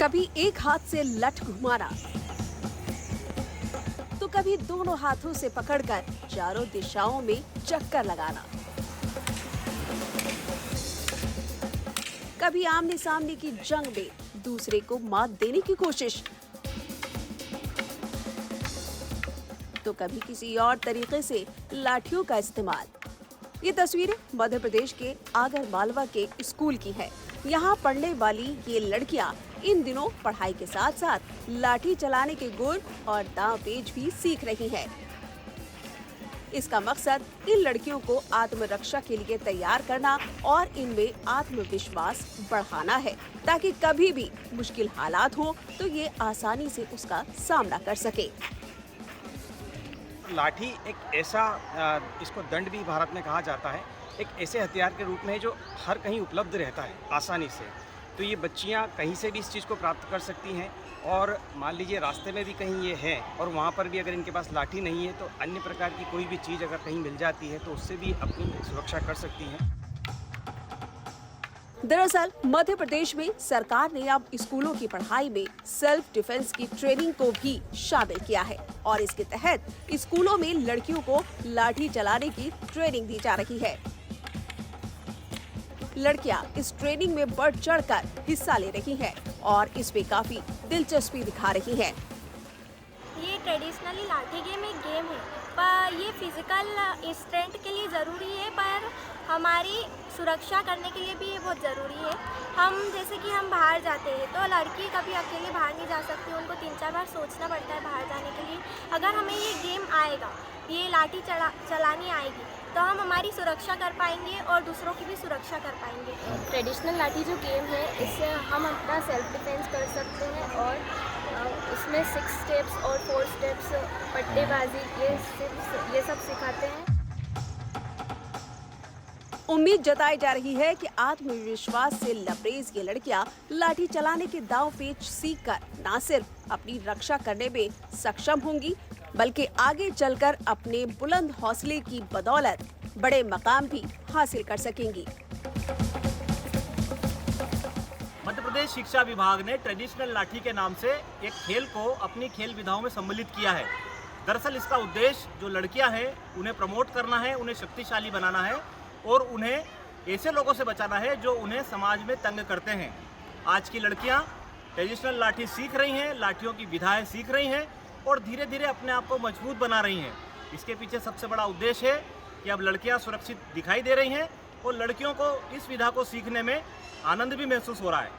कभी एक हाथ से लठ घुमाना तो कभी दोनों हाथों से पकड़कर चारों दिशाओं में चक्कर लगाना, कभी आमने सामने की जंग में दूसरे को मात देने की कोशिश, तो कभी किसी और तरीके से लाठियों का इस्तेमाल। ये तस्वीरें मध्य प्रदेश के आगर मालवा के स्कूल की है। यहाँ पढ़ने वाली ये लड़कियाँ इन दिनों पढ़ाई के साथ साथ लाठी चलाने के गुण और दांवपेच भी सीख रही हैं। इसका मकसद इन लड़कियों को आत्मरक्षा के लिए तैयार करना और इनमें आत्मविश्वास बढ़ाना है, ताकि कभी भी मुश्किल हालात हो तो ये आसानी से उसका सामना कर सके। लाठी एक ऐसा इसको दंड भी भारत में कहा जाता है, एक ऐसे हथियार के रूप में है जो हर कहीं उपलब्ध रहता है आसानी से। तो ये बच्चियां कहीं से भी इस चीज़ को प्राप्त कर सकती हैं और मान लीजिए रास्ते में भी कहीं ये है और वहाँ पर भी अगर इनके पास लाठी नहीं है तो अन्य प्रकार की कोई भी चीज़ अगर कहीं मिल जाती है तो उससे भी अपनी सुरक्षा कर सकती हैं। दरअसल मध्य प्रदेश में सरकार ने अब स्कूलों की पढ़ाई में सेल्फ डिफेंस की ट्रेनिंग को भी शामिल किया है और इसके तहत स्कूलों में लड़कियों को लाठी चलाने की ट्रेनिंग दी जा रही है। लड़कियां इस ट्रेनिंग में बढ़ चढ़कर हिस्सा ले रही हैं और इसमें काफी दिलचस्पी दिखा रही हैं। ये ट्रेडिशनली लाठी गेम एक गेम है, पर ये फिजिकल स्ट्रेंथ के लिए ज़रूरी है, पर हमारी सुरक्षा करने के लिए भी ये बहुत ज़रूरी है। हम जैसे कि हम बाहर जाते हैं तो लड़की कभी अकेले बाहर नहीं जा सकती, उनको 3-4 बार सोचना पड़ता है बाहर जाने के लिए। अगर हमें ये गेम आएगा, ये लाठी चलानी आएगी, तो हम हमारी सुरक्षा कर पाएंगे और दूसरों की भी सुरक्षा कर पाएंगे। ट्रेडिशनल लाठी जो गेम है, इससे हम अपना सेल्फ डिफेंस कर सकते हैं और इसमें 6 स्टेप्स और 4 स्टेप्स, पट्टेबाजी, ये सब सिखाते हैं। उम्मीद जताई जा रही है कि आत्मविश्वास से लबरेज ये लड़कियां लाठी चलाने के दांव-पेच सीखकर न सिर्फ अपनी रक्षा करने में सक्षम होंगी, बल्कि आगे चलकर अपने बुलंद हौसले की बदौलत बड़े मकाम भी हासिल कर सकेंगी। मध्य प्रदेश शिक्षा विभाग ने ट्रेडिशनल लाठी के नाम से एक खेल को अपनी खेल विधाओं में सम्मिलित किया है। दरअसल इसका उद्देश्य जो लड़कियां हैं उन्हें प्रमोट करना है, उन्हें शक्तिशाली बनाना है और उन्हें ऐसे लोगों से बचाना है जो उन्हें समाज में तंग करते हैं। आज की लड़कियां ट्रेडिशनल लाठी सीख रही हैं, लाठियों की विधाएं सीख रही हैं और धीरे धीरे अपने आप को मजबूत बना रही हैं। इसके पीछे सबसे बड़ा उद्देश्य है कि अब लड़कियां सुरक्षित दिखाई दे रही हैं और लड़कियों को इस विधा को सीखने में आनंद भी महसूस हो रहा है।